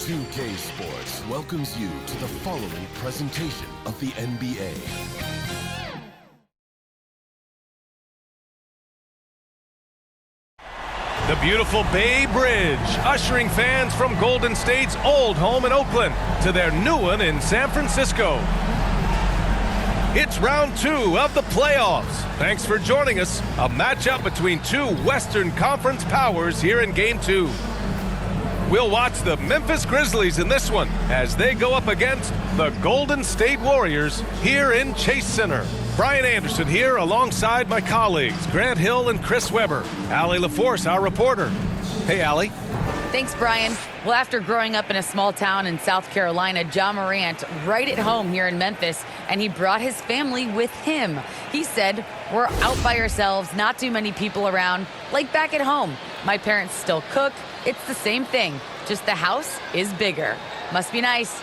2K Sports welcomes you to the following presentation of the NBA. The beautiful Bay Bridge, ushering fans from Golden State's old home in Oakland to their new one in San Francisco. It's round 2 of the playoffs. Thanks for joining us. A matchup between two Western Conference powers here in Game 2. We'll watch the Memphis Grizzlies in this one as they go up against the Golden State Warriors here in Chase Center. Brian Anderson here alongside my colleagues, Grant Hill and Chris Webber. Allie LaForce, our reporter. Hey, Allie. Thanks, Brian. Well, after growing up in a small town in South Carolina, Ja Morant right at home here in Memphis, and he brought his family with him. He said, "We're out by ourselves, not too many people around, like back at home. My parents still cook. It's the same thing, just the house is bigger. Must be nice."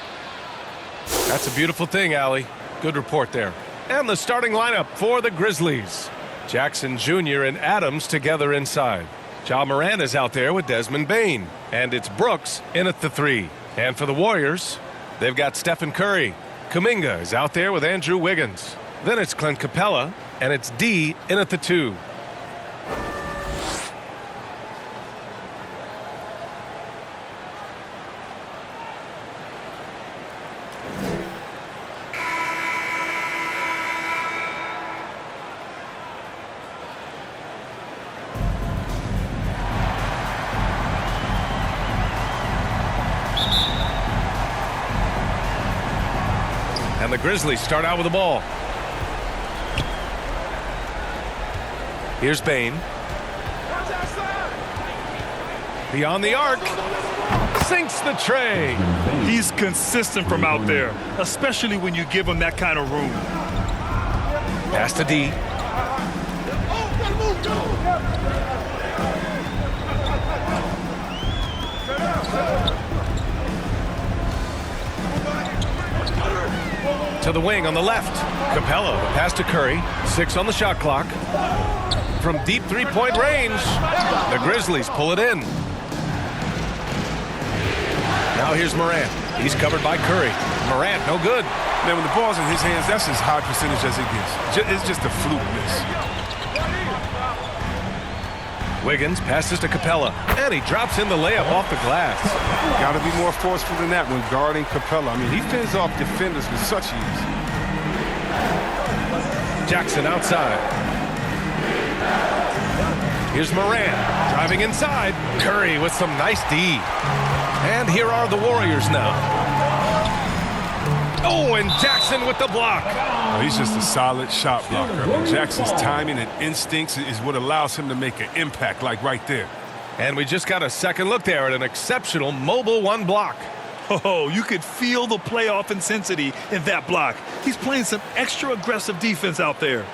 That's a beautiful thing, Allie. Good report there. And the starting lineup for the Grizzlies. Jackson Jr. and Adams together inside. Ja Morant is out there with Desmond Bane. And it's Brooks in at the 3. And for the Warriors, they've got Stephen Curry. Kuminga is out there with Andrew Wiggins. Then it's Clint Capella, and it's D in at the 2. And the Grizzlies start out with the ball. Here's Bane. Beyond the arc. Sinks the tray. He's consistent from out there, especially when you give him that kind of room. Pass to D. To the wing on the left. Capella, the pass to Curry. 6 on the shot clock. From deep three-point range, the Grizzlies pull it in. Now here's Morant. He's covered by Curry. Morant, no good. Man, when the ball's in his hands, that's as high percentage as it gets. It's just a fluke miss. Wiggins passes to Capella, and he drops in the layup off the glass. Got to be more forceful than that when guarding Capella. I mean, he fends off defenders with such ease. Jackson outside. Here's Morant driving inside. Curry with some nice D. And here are the Warriors now. Oh, and Jackson with the block. Oh, he's just a solid shot blocker. I mean, Jackson's timing and instincts is what allows him to make an impact, like right there. And we just got a second look there at an exceptional mobile 1 block. Oh, you could feel the playoff intensity in that block. He's playing some extra aggressive defense out there.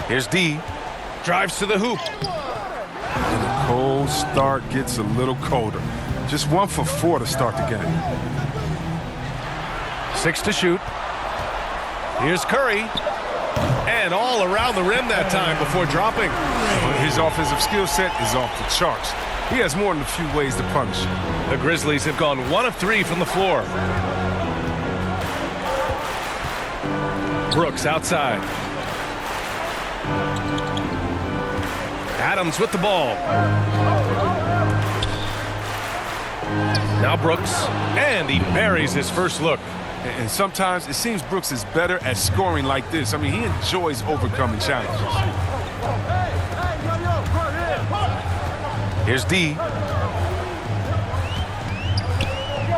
Here's D. Drives to the hoop. And the cold start gets a little colder. Just 1 for 4 to start the game. 6 to shoot. Here's Curry. And all around the rim that time before dropping. His offensive skill set is off the charts. He has more than a few ways to punish. The Grizzlies have gone 1 of 3 from the floor. Brooks outside. Adams with the ball. Now Brooks, and he buries his first look. And sometimes it seems Brooks is better at scoring like this. I mean, he enjoys overcoming challenges. Here's D.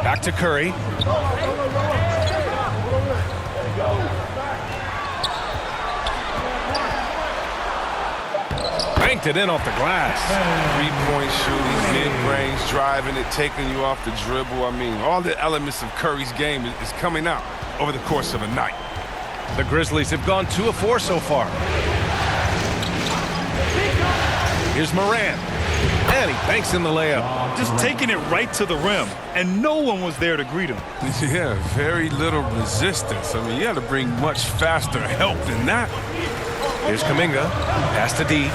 Back to Curry. Banked it in off the glass. 3-point shooting, mid-range, driving it, taking you off the dribble. I mean, all the elements of Curry's game is coming out over the course of a night. The Grizzlies have gone 2 of 4 so far. Here's Morant. And he banks in the layup. Just taking it right to the rim, and no one was there to greet him. Yeah, very little resistance. I mean, you had to bring much faster help than that. Here's Kuminga. Pass to D.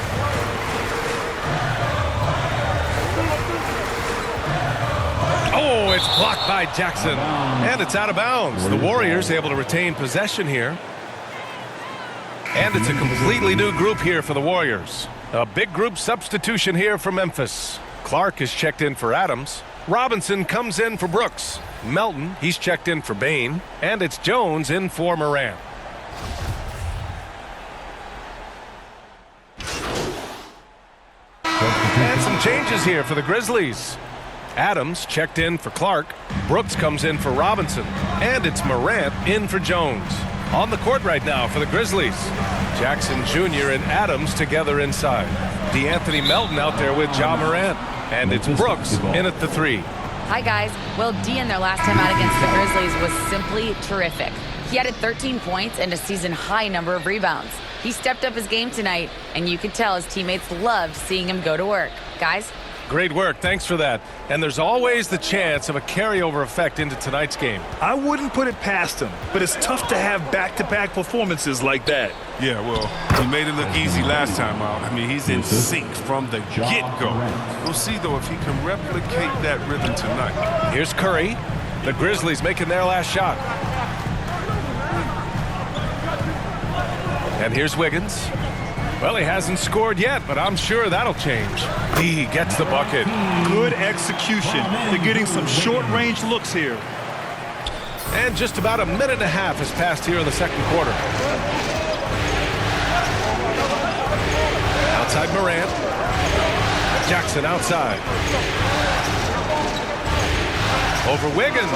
Oh, it's blocked by Jackson. And it's out of bounds. The Warriors able to retain possession here. And it's a completely new group here for the Warriors. A big group substitution here for Memphis. Clark is checked in for Adams. Robinson comes in for Brooks. Melton, he's checked in for Bane. And it's Jones in for Morant. And some changes here for the Grizzlies. Adams checked in for Clark. Brooks comes in for Robinson. And it's Morant in for Jones. On the court right now for the Grizzlies. Jackson Jr. and Adams together inside. DeAnthony Melton out there with Ja Morant. And it's Brooks in at the 3. Hi, guys. Well, D in their last time out against the Grizzlies was simply terrific. He added 13 points and a season-high number of rebounds. He stepped up his game tonight, and you could tell his teammates loved seeing him go to work. Guys? Great work. Thanks for that. And there's always the chance of a carryover effect into tonight's game. I wouldn't put it past him, but it's tough to have back-to-back performances like that. Yeah, well, he made it look easy last time out. I mean, he's in sync from the get-go. We'll see, though, if he can replicate that rhythm tonight. Here's Curry. The Grizzlies making their last shot. And here's Wiggins. Well, he hasn't scored yet, but I'm sure that'll change. He gets the bucket. Good execution. They're getting some short-range looks here. And just about a minute and a half has passed here in the second quarter. Outside Morant. Jackson outside. Over Wiggins.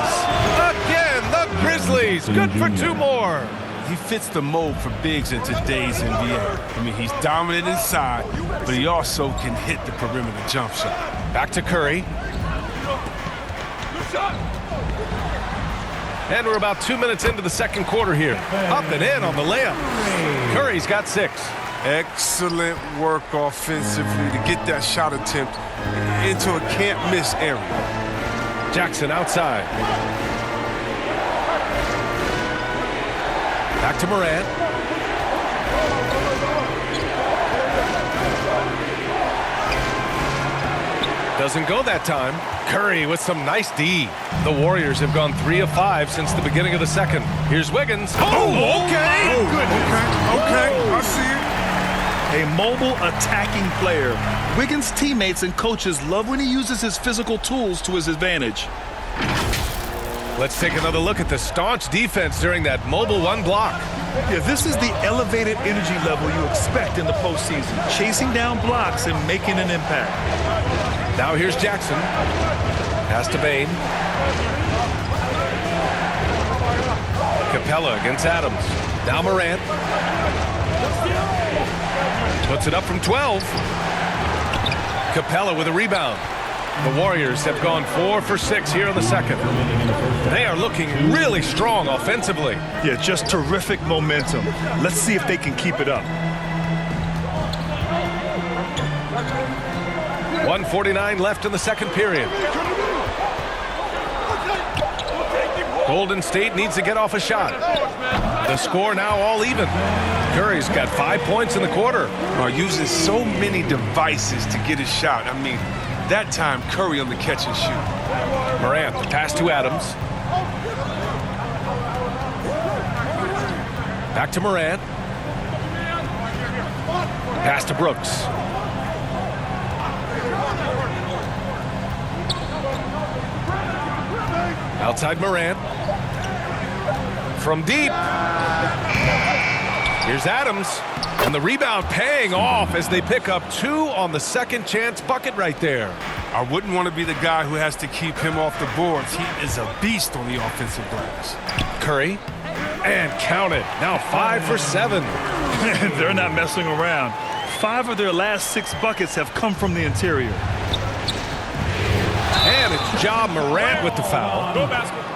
Again, the Grizzlies. Good for 2 more. He fits the mold for bigs in today's NBA. I mean, he's dominant inside, but he also can hit the perimeter jump shot. Back to Curry. And we're about 2 minutes into the second quarter here. Up and in on the layup. Curry's got 6. Excellent work offensively to get that shot attempt into a can't-miss area. Jackson outside. Back to Morant. Doesn't go that time. Curry with some nice D. The Warriors have gone 3 of 5 since the beginning of the second. Here's Wiggins. Oh, okay. Okay, I see it. A mobile attacking player. Wiggins' teammates and coaches love when he uses his physical tools to his advantage. Let's take another look at the staunch defense during that mobile 1 block. Yeah, this is the elevated energy level you expect in the postseason. Chasing down blocks and making an impact. Now here's Jackson. Pass to Bane. Capella against Adams. Now Morant. Puts it up from 12. Capella with a rebound. The Warriors have gone 4 for 6 here in the second. They are looking really strong offensively. Yeah, just terrific momentum. Let's see if they can keep it up. 1:49 left in the second period. Golden State needs to get off a shot. The score now all even. Curry's got 5 points in the quarter. Using so many devices to get a shot. I mean, that time Curry on the catch and shoot. Morant, pass to Adams. Back to Morant. Pass to Brooks. Outside Morant. From deep. Here's Adams. And the rebound paying off as they pick up 2 on the second chance bucket right there. I wouldn't want to be the guy who has to keep him off the boards. He is a beast on the offensive glass. Curry. And count it. Now 5 for 7. They're not messing around. 5 of their last 6 buckets have come from the interior. And it's Ja Morant with the foul.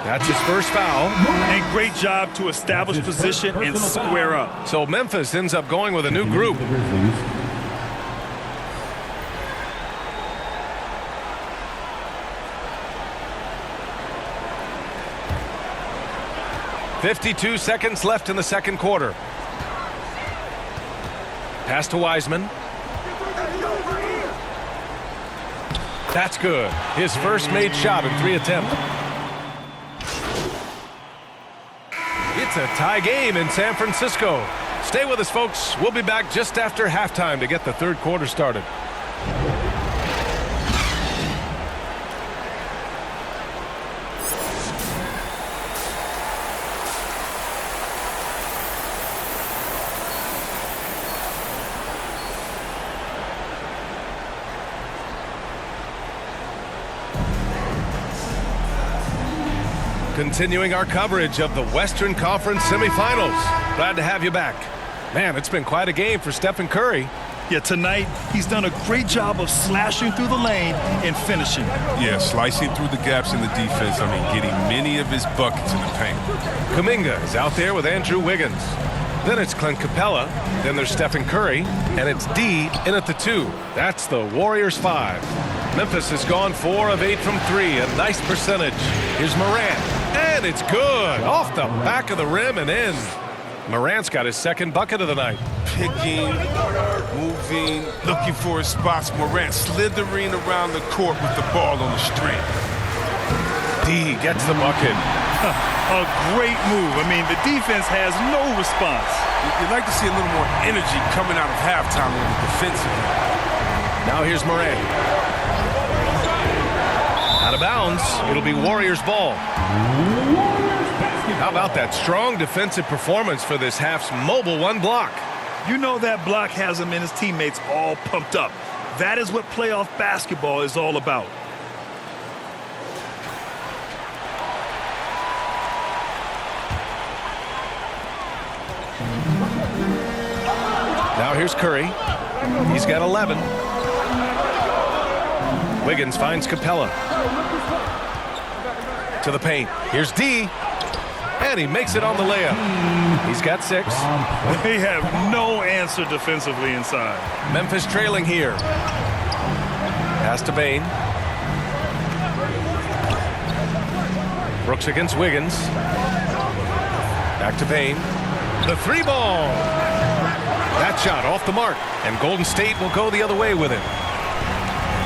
That's his first foul. And great job to establish position and square up. So Memphis ends up going with a new group. 52 seconds left in the second quarter. Pass to Wiseman. That's good. His first made shot in 3 attempts. It's a tie game in San Francisco. Stay with us, folks. We'll be back just after halftime to get the third quarter started. Continuing our coverage of the Western Conference semifinals. Glad to have you back. Man, it's been quite a game for Stephen Curry. Yeah, tonight he's done a great job of slashing through the lane and finishing. Yeah, slicing through the gaps in the defense. I mean, getting many of his buckets in the paint. Kuminga is out there with Andrew Wiggins. Then it's Clint Capella. Then there's Stephen Curry. And it's D in at the 2. That's the Warriors 5. Memphis has gone 4 of 8 from 3. A nice percentage. Here's Morant. And it's good. Off the back of the rim and in. Morant's got his second bucket of the night. Picking, moving, looking for his spots. Morant slithering around the court with the ball on the string. D gets the bucket. A great move. I mean, the defense has no response. You'd like to see a little more energy coming out of halftime on the defensive end. Now here's Morant. Out of bounds. It'll be Warriors ball. How about that strong defensive performance for this half's mobile 1 block? You know that block has him and his teammates all pumped up. That is what playoff basketball is all about. Now here's Curry. He's got 11. Wiggins finds Capella. To the paint. Here's D. And he makes it on the layup. He's got 6. They have no answer defensively inside. Memphis trailing here. Pass to Bane. Brooks against Wiggins. Back to Bane. The 3 ball. That shot off the mark. And Golden State will go the other way with it.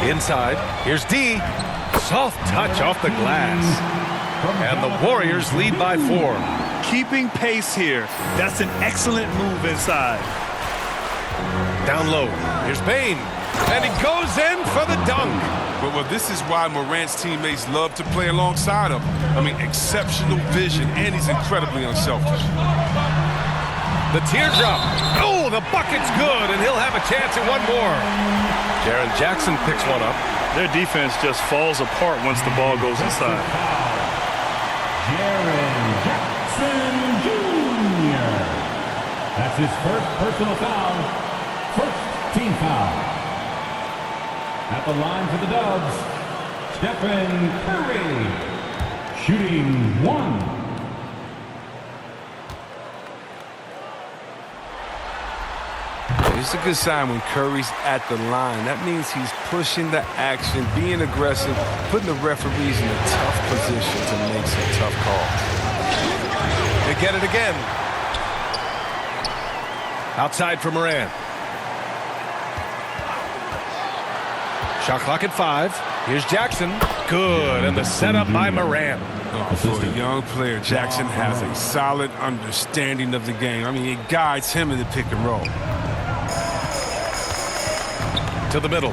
Inside. Here's D. Soft touch off the glass. And the Warriors lead by 4. Keeping pace here. That's an excellent move inside. Down low. Here's Bane. And he goes in for the dunk. Well, this is why Morant's teammates love to play alongside him. I mean, exceptional vision, and he's incredibly unselfish. The teardrop. Oh, the bucket's good, and he'll have a chance at one more. Jaren Jackson picks one up. Their defense just falls apart once the ball goes inside. Jaren Jackson Jr. That's his first personal foul. First team foul. At the line for the Dubs, Stephen Curry. Shooting 1. It's a good sign when Curry's at the line. That means he's pushing the action, being aggressive, putting the referees in a tough position to make some tough calls. They get it again. Outside for Morant. Shot clock at 5. Here's Jackson. Good, and the setup by Morant. For a young player, Jackson has a solid understanding of the game. I mean, it guides him in the pick and roll. To the middle.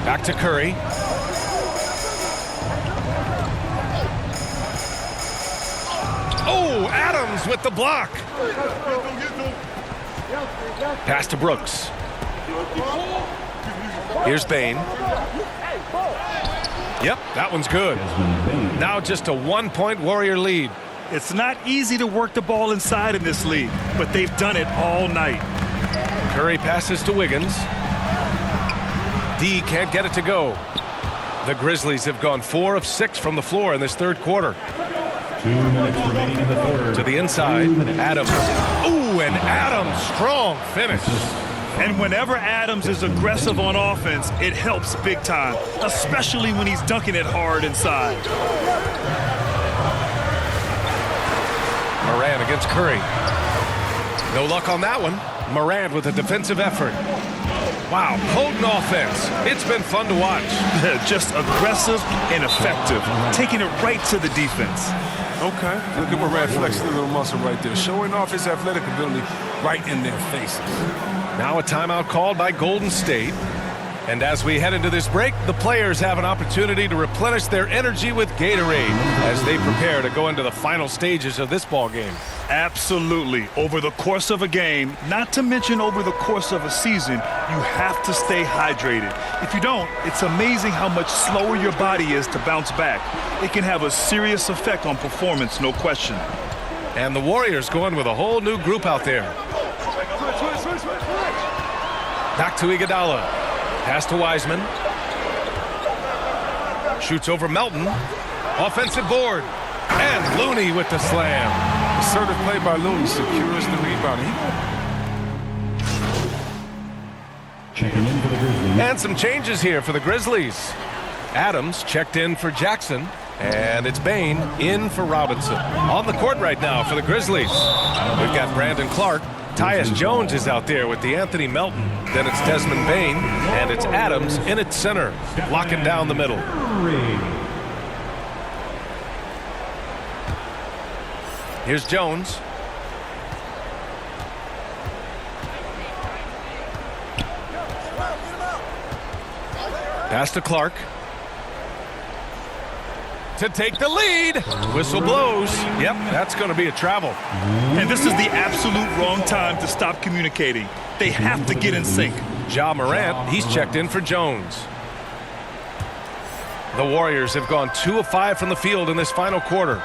Back to Curry. Oh, Adams with the block. Pass to Brooks. Here's Bane. Yep, that one's good. Now just a 1-point Warrior lead. It's not easy to work the ball inside in this league, but they've done it all night. Curry passes to Wiggins. D can't get it to go. The Grizzlies have gone 4 of 6 from the floor in this third quarter. 2 minutes remaining in the third. To the inside, Adams. Ooh, and Adams, strong finish. And whenever Adams is aggressive on offense, it helps big time, especially when he's dunking it hard inside. Morant against Curry. No luck on that one. Morant with a defensive effort. Wow, potent offense. It's been fun to watch. Just aggressive and effective, taking it right to the defense. Okay, look at Morant flexing a little muscle right there, showing off his athletic ability right in their faces. Now a timeout called by Golden State. And as we head into this break, the players have an opportunity to replenish their energy with Gatorade as they prepare to go into the final stages of this ball game. Absolutely. Over the course of a game, not to mention over the course of a season, you have to stay hydrated. If you don't, it's amazing how much slower your body is to bounce back. It can have a serious effect on performance, no question. And the Warriors going with a whole new group out there. Back to Iguodala. Pass to Wiseman. Shoots over Melton. Offensive board. And Looney with the slam. Assertive play by Looney secures the rebound. Checking in for the Grizzlies. And some changes here for the Grizzlies. Adams checked in for Jackson. And it's Bain in for Robinson. On the court right now for the Grizzlies. We've got Brandon Clark. Tyus Jones is out there with the Anthony Melton. Then it's Desmond Bain, and it's Adams in at center, locking down the middle. Here's Jones. Pass to Clark. To take the lead. Whistle blows. Yep, that's going to be a travel. And this is the absolute wrong time to stop communicating. They have to get in sync. Ja Morant, he's checked in for Jones. The Warriors have gone 2 of 5 from the field in this final quarter.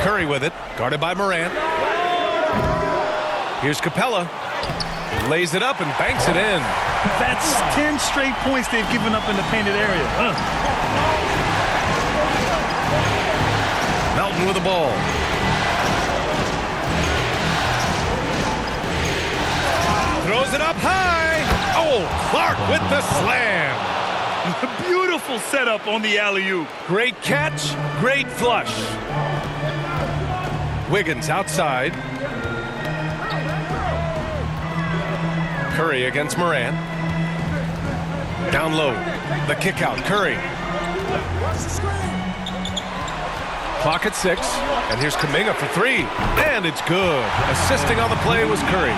Curry with it, guarded by Morant. Here's Capella. Lays it up and banks it in. That's 10 straight points they've given up in the painted area. Melton with the ball. Throws it up high. Oh, Clark with the slam. Beautiful setup on the alley-oop. Great catch, great flush. Wiggins outside. Curry against Morant. Down low. The kick out. Curry. Clock at 6. And here's Kuminga for 3. And it's good. Assisting on the play was Curry.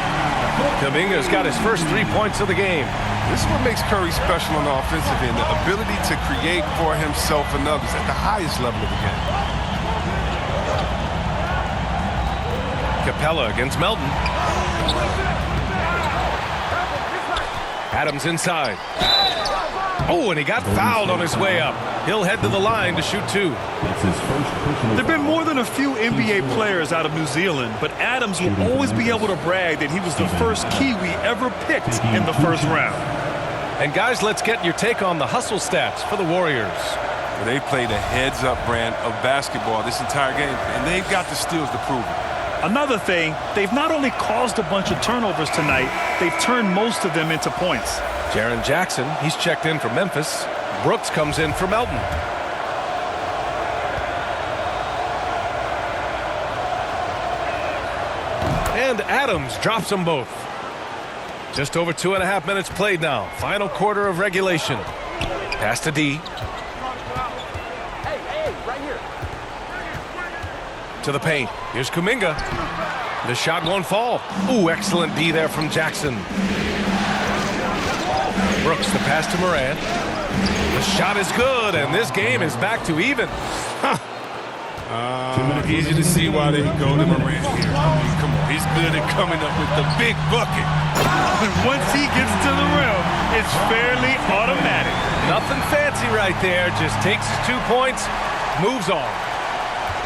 Kuminga's got his first 3 points of the game. This is what makes Curry special on the offensive end, the ability to create for himself and others at the highest level of the game. Capella against Melton. Adams inside. Oh, and he got fouled on his way up. He'll head to the line to shoot 2. That's his first personal There have been more than a few NBA players out of New Zealand, but Adams will always be able to brag that he was the first Kiwi ever picked in the first round. And guys, let's get your take on the hustle stats for the Warriors. Well, they played a heads-up brand of basketball this entire game, and they've got the steals to prove it. Another thing, they've not only caused a bunch of turnovers tonight, they've turned most of them into points. Jaren Jackson, he's checked in for Memphis. Brooks comes in for Melton. And Adams drops them both. Just over 2.5 minutes played now. Final quarter of regulation. Pass to D. To the paint. Here's Kuminga. The shot won't fall. Ooh, excellent D there from Jackson. Brooks, the pass to Morant. The shot is good, and this game is back to even. Easy to see why they go to Morant here. I mean, come on, he's good at coming up with the big bucket. Once he gets to the rim, it's fairly automatic. Nothing fancy right there. Just takes his 2 points, moves on.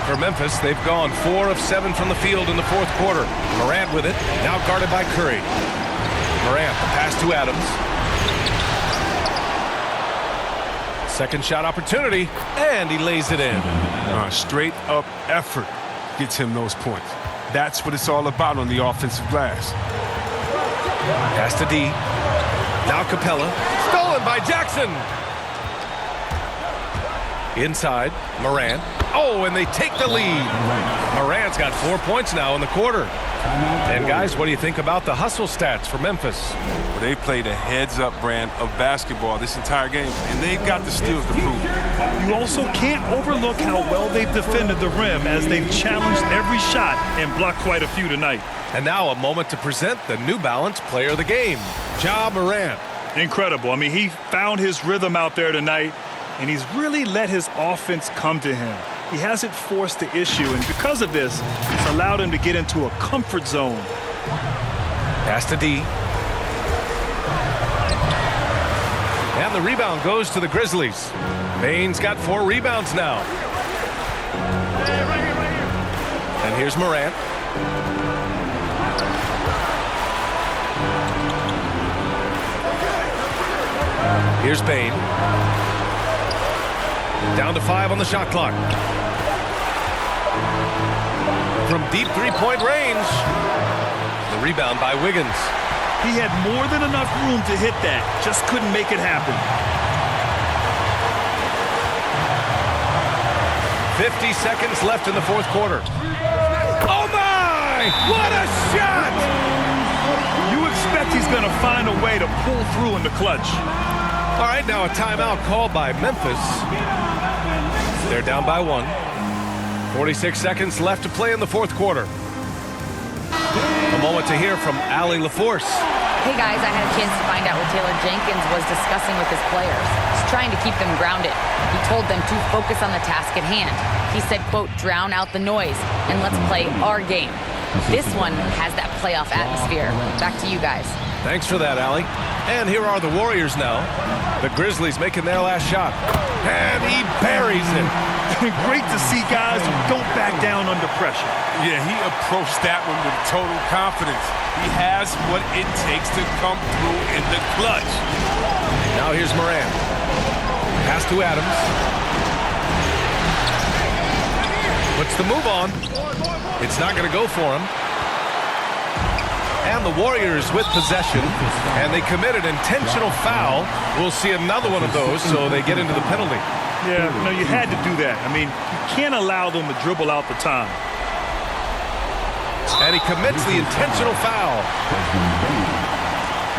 For Memphis, they've gone 4 of 7 from the field in the fourth quarter. Morant with it, now guarded by Curry. Morant, the pass to Adams. Second shot opportunity, and he lays it in. Straight up effort gets him those points. That's what it's all about on the offensive glass. Pass to D. Now Capella, stolen by Jackson. Inside, Morant. Oh, and they take the lead. Morant's got 4 points now in the quarter. And guys, what do you think about the hustle stats for Memphis? Well, they played a heads-up brand of basketball this entire game, and they've got the steals to prove it. You also can't overlook how well they've defended the rim as they've challenged every shot and blocked quite a few tonight. And now a moment to present the New Balance Player of the Game, Ja Morant. Incredible. I mean, he found his rhythm out there tonight, and he's really let his offense come to him. He hasn't forced the issue, and because of this, it's allowed him to get into a comfort zone. Pass to D. And the rebound goes to the Grizzlies. Bane's got 4 rebounds now. And here's Morant. Here's Bane. Down to 5 on the shot clock. From deep three-point range. The rebound by Wiggins. He had more than enough room to hit that, just couldn't make it happen. 50 seconds left in the fourth quarter. Oh my! What a shot! You expect he's going to find a way to pull through in the clutch. All right, now a timeout called by Memphis. They're down by 1. 46 seconds left to play in the fourth quarter. A moment to hear from Allie LaForce. Hey guys, I had a chance to find out what Taylor Jenkins was discussing with his players. He's trying to keep them grounded. He told them to focus on the task at hand. He said, quote, drown out the noise and let's play our game. This one has that playoff atmosphere. Back to you guys. Thanks for that, Allie. And here are the Warriors now. The Grizzlies making their last shot. And he buries it. Great to see guys who don't back down under pressure. Yeah, he approached that one with total confidence. He has what it takes to come through in the clutch. Now here's Morant. Pass to Adams. Puts the move on. It's not going to go for him. And the Warriors with possession, and they committed intentional foul. We'll see another one of those, so they get into the penalty. Yeah, no, you had to do that. I mean, you can't allow them to dribble out the time. And he commits the intentional foul.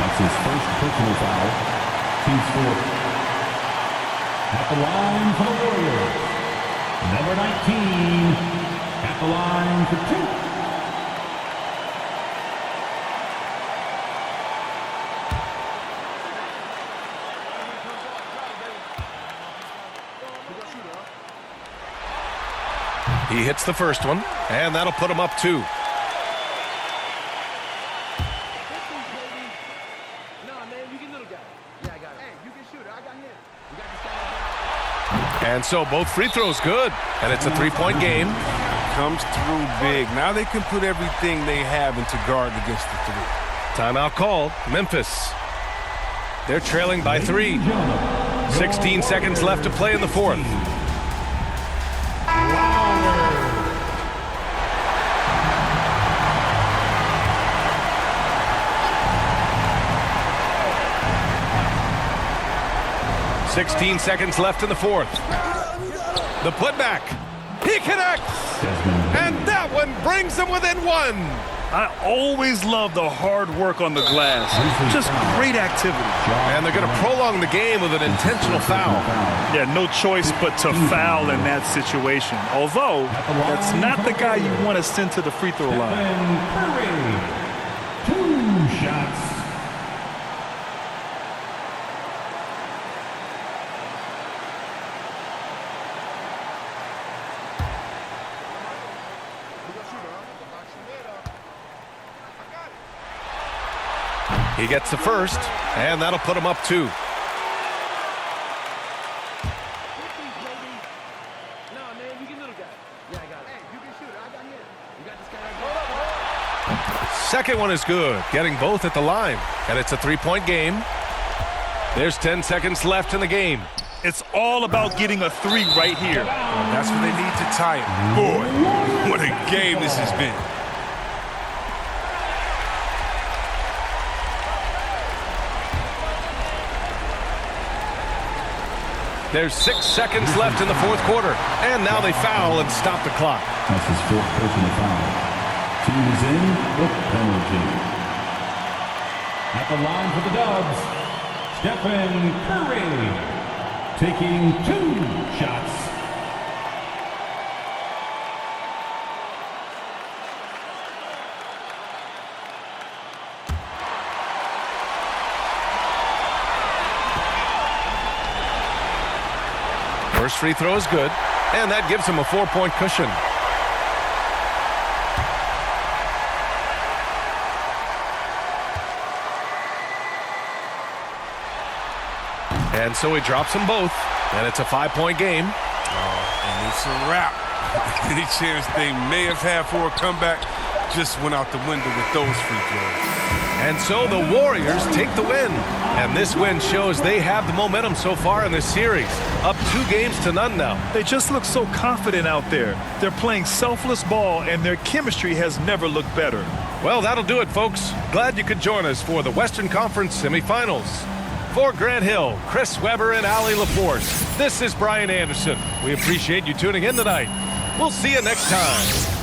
That's his first personal foul. Team's fourth. At the line for the Warriors, number 19. At the line for 2. He hits the first one, and that'll put him up 2. And so both free throws good, and it's a 3-point game. Comes through big. Now they can put everything they have into guard against the 3. Timeout called. Memphis. They're trailing by 3. 16 seconds left to play in the fourth. $16 seconds left in the fourth. The putback. He connects. And that one brings them within 1. I always love the hard work on the glass. Just great activity. And they're going to prolong the game with an intentional foul. Yeah, no choice but to foul in that situation. Although, that's not the guy you want to send to the free throw line. Curry. 2 shots. He gets the first, and that'll put him up 2. Second one is good, getting both at the line, and it's a 3-point game. There's 10 seconds left in the game. It's all about getting a 3 right here. That's what they need to tie it. Boy, what a game this has been. There's 6 seconds left in the fourth quarter. And now they foul and stop the clock. That's his fourth personal foul. Team is in with penalty. At the line for the Dubs, Stephen Curry taking 2 shots. First free throw is good, and that gives him a 4-point cushion. And so he drops them both, and it's a 5-point game. And it's a wrap. Any chance they may have had for a comeback just went out the window with those free throws. And so the Warriors take the win. And this win shows they have the momentum so far in this series. Up 2-0 now. They just look so confident out there. They're playing selfless ball, and their chemistry has never looked better. Well, that'll do it, folks. Glad you could join us for the Western Conference semifinals. For Grant Hill, Chris Webber, and Allie Laporte, this is Brian Anderson. We appreciate you tuning in tonight. We'll see you next time.